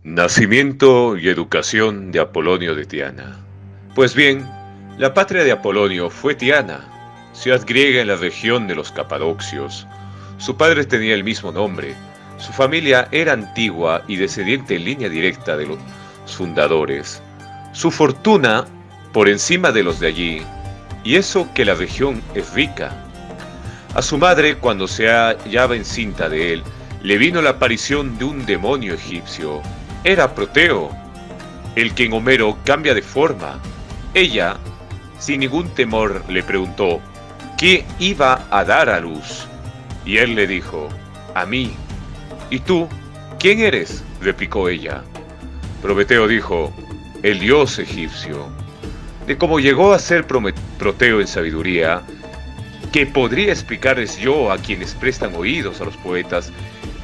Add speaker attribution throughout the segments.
Speaker 1: Nacimiento y educación de Apolonio de Tiana. Pues bien, la patria de Apolonio fue Tiana, ciudad griega en la región de los Capadocios. Su padre tenía el mismo nombre. Su familia era antigua y descendiente en línea directa de los fundadores. Su fortuna por encima de los de allí, y eso que la región es rica. A su madre, cuando se hallaba encinta de él, le vino la aparición de un demonio egipcio. Era Proteo, el que en Homero cambia de forma. Ella, sin ningún temor, le preguntó ¿qué iba a dar a luz? Y él le dijo: a mí. ¿Y tú? ¿Quién eres?, replicó ella. Prometeo dijo: el dios egipcio. De cómo llegó a ser Proteo en sabiduría, que podría explicarles yo a quienes prestan oídos a los poetas.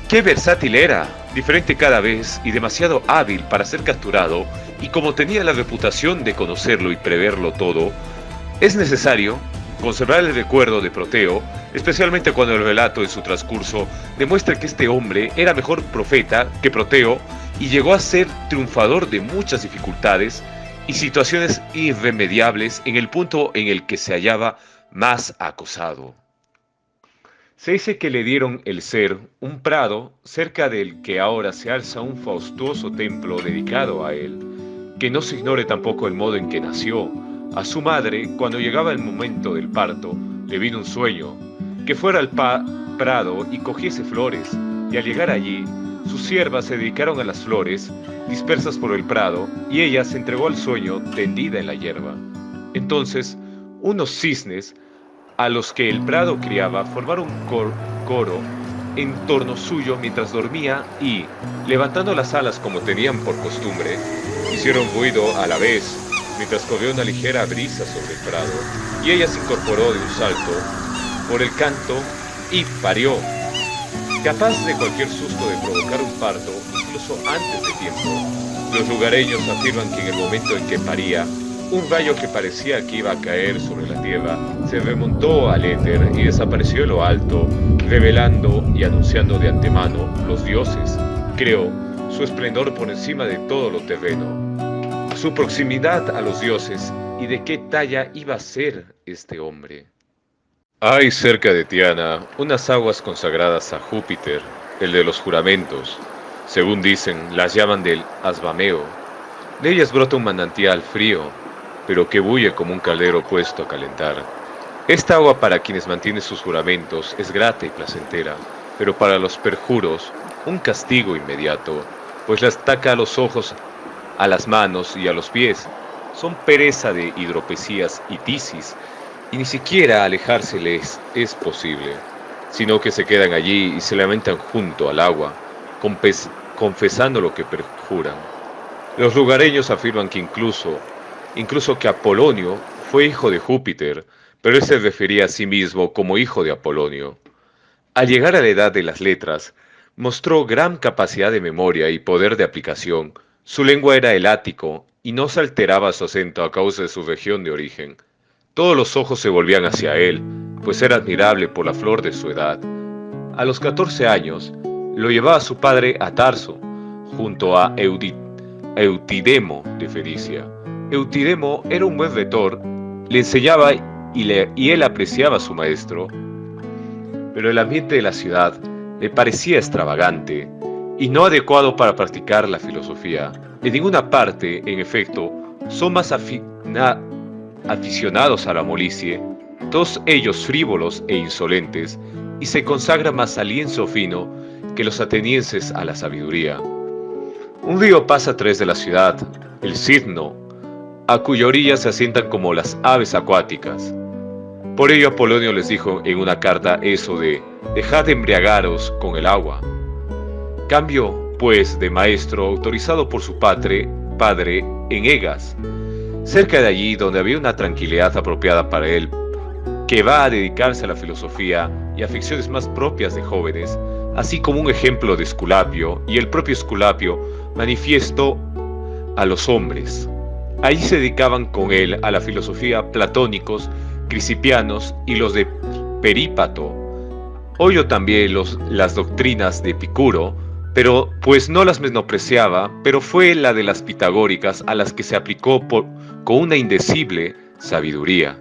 Speaker 1: Qué versátil era, diferente cada vez y demasiado hábil para ser capturado, y como tenía la reputación de conocerlo y preverlo todo, es necesario conservar el recuerdo de Proteo, especialmente cuando el relato en su transcurso demuestra que este hombre era mejor profeta que Proteo y llegó a ser triunfador de muchas dificultades y situaciones irremediables en el punto en el que se hallaba más acosado. Se dice que le dieron el ser un prado cerca del que ahora se alza un fastuoso templo dedicado a él, que no se ignore tampoco el modo en que nació. A su madre, cuando llegaba el momento del parto, le vino un sueño, que fuera al prado y cogiese flores, y al llegar allí, sus siervas se dedicaron a las flores, dispersas por el prado, y ella se entregó al sueño tendida en la hierba. Entonces, unos cisnes, a los que el prado criaba, formaron un coro en torno suyo mientras dormía y, levantando las alas como tenían por costumbre, hicieron ruido a la vez, mientras corrió una ligera brisa sobre el prado, y ella se incorporó de un salto por el canto y parió. Capaz de cualquier susto de provocar un parto, incluso antes de tiempo, los lugareños afirman que en el momento en que paría, un rayo que parecía que iba a caer sobre la tierra se remontó al éter y desapareció en lo alto, revelando y anunciando de antemano los dioses. Creó su esplendor por encima de todo lo terreno, su proximidad a los dioses y de qué talla iba a ser este hombre. Hay cerca de Tiana unas aguas consagradas a Júpiter, el de los juramentos. Según dicen, las llaman del Asbameo. De ellas brota un manantial frío, pero que bulle como un caldero puesto a calentar. Esta agua para quienes mantienen sus juramentos es grata y placentera, pero para los perjuros un castigo inmediato, pues las taca a los ojos, a las manos y a los pies. Son pereza de hidropesías y tisis, y ni siquiera alejárseles es posible, sino que se quedan allí y se lamentan junto al agua, confesando lo que perjuran. Los lugareños afirman que incluso que Apolonio fue hijo de Júpiter, pero él se refería a sí mismo como hijo de Apolonio. Al llegar a la edad de las letras, mostró gran capacidad de memoria y poder de aplicación. Su lengua era el ático y no se alteraba su acento a causa de su región de origen. Todos los ojos se volvían hacia él, pues era admirable por la flor de su edad. A los 14 años, lo llevaba su padre a Tarso, junto a Eutidemo de Fenicia. Eutidemo era un buen retor, le enseñaba y él apreciaba a su maestro, pero el ambiente de la ciudad le parecía extravagante y no adecuado para practicar la filosofía. En ninguna parte, en efecto, son más aficionados a la molicie, todos ellos frívolos e insolentes, y se consagra más al lienzo fino que los atenienses a la sabiduría. Un río pasa a través de la ciudad, el Cydno, a cuya orilla se asientan como las aves acuáticas. Por ello Apolonio les dijo en una carta eso de «dejad de embriagaros con el agua». Cambio, pues, de maestro autorizado por su padre en Egas, cerca de allí donde había una tranquilidad apropiada para él, que va a dedicarse a la filosofía y aficiones más propias de jóvenes, así como un ejemplo de Esculapio, y el propio Esculapio manifiesto a los hombres. Allí se dedicaban con él a la filosofía platónicos, crisipianos y los de Perípato. Oyó también las doctrinas de Epicuro, pero pues no las menospreciaba, pero fue la de las pitagóricas a las que se aplicó con una indecible sabiduría.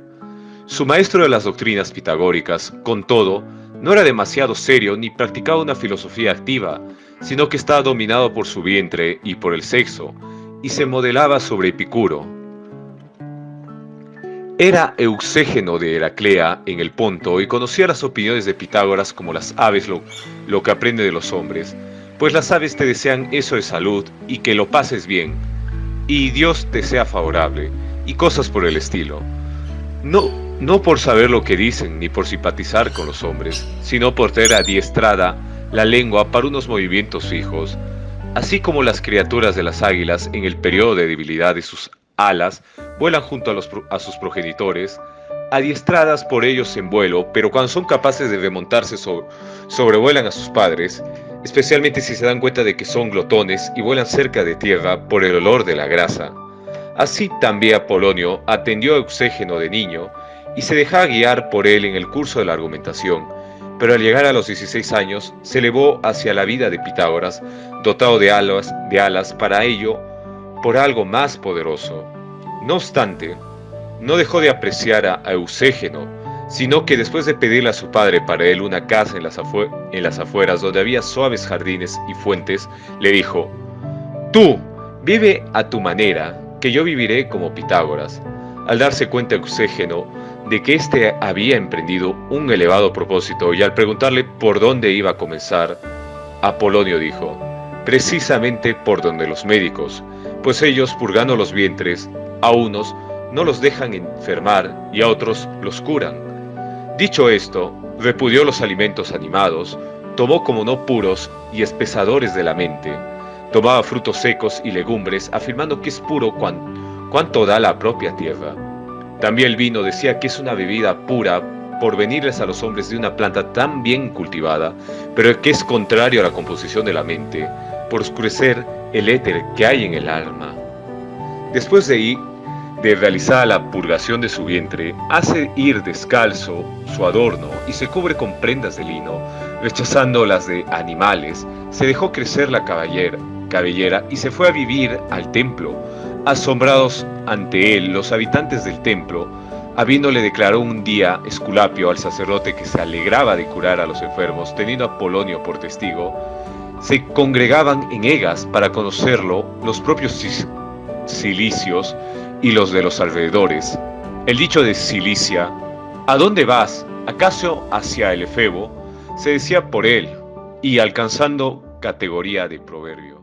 Speaker 1: Su maestro de las doctrinas pitagóricas, con todo, no era demasiado serio ni practicaba una filosofía activa, sino que estaba dominado por su vientre y por el sexo, y se modelaba sobre Epicuro. Era Euxégeno de Heraclea en el Ponto y conocía las opiniones de Pitágoras como las aves lo que aprende de los hombres, pues las aves te desean eso de salud y que lo pases bien, y Dios te sea favorable, y cosas por el estilo. No por saber lo que dicen ni por simpatizar con los hombres, sino por tener adiestrada la lengua para unos movimientos fijos, así como las criaturas de las águilas en el periodo de debilidad de sus alas vuelan junto a sus progenitores, adiestradas por ellos en vuelo, pero cuando son capaces de remontarse sobrevuelan a sus padres, especialmente si se dan cuenta de que son glotones y vuelan cerca de tierra por el olor de la grasa. Así también Apolonio atendió a Euxégeno de niño y se dejaba guiar por él en el curso de la argumentación, pero al llegar a los 16 años se elevó hacia la vida de Pitágoras, dotado de alas para ello por algo más poderoso. No obstante, no dejó de apreciar a Euxégeno, sino que después de pedirle a su padre para él una casa en las afueras donde había suaves jardines y fuentes, le dijo: «Tú, vive a tu manera, que yo viviré como Pitágoras». Al darse cuenta Euxégeno de que éste había emprendido un elevado propósito y al preguntarle por dónde iba a comenzar, Apolonio dijo: «Precisamente por donde los médicos, pues ellos, purgando los vientres, a unos no los dejan enfermar y a otros los curan». Dicho esto, repudió los alimentos animados, tomó como no puros y espesadores de la mente, tomaba frutos secos y legumbres, afirmando que es puro cuanto da la propia tierra. También el vino decía que es una bebida pura por venirles a los hombres de una planta tan bien cultivada, pero que es contrario a la composición de la mente, por oscurecer el éter que hay en el alma. Después de realizar la purgación de su vientre, hace ir descalzo su adorno y se cubre con prendas de lino, rechazando las de animales, se dejó crecer la cabellera y se fue a vivir al templo. Asombrados ante él los habitantes del templo, habiéndole declarado un día Esculapio al sacerdote que se alegraba de curar a los enfermos, teniendo a Apolonio por testigo, se congregaban en Egas para conocerlo los propios cilicios y los de los alrededores. El dicho de Cilicia: «¿A dónde vas? ¿Acaso hacia el Efebo?», se decía por él, y alcanzando categoría de proverbio.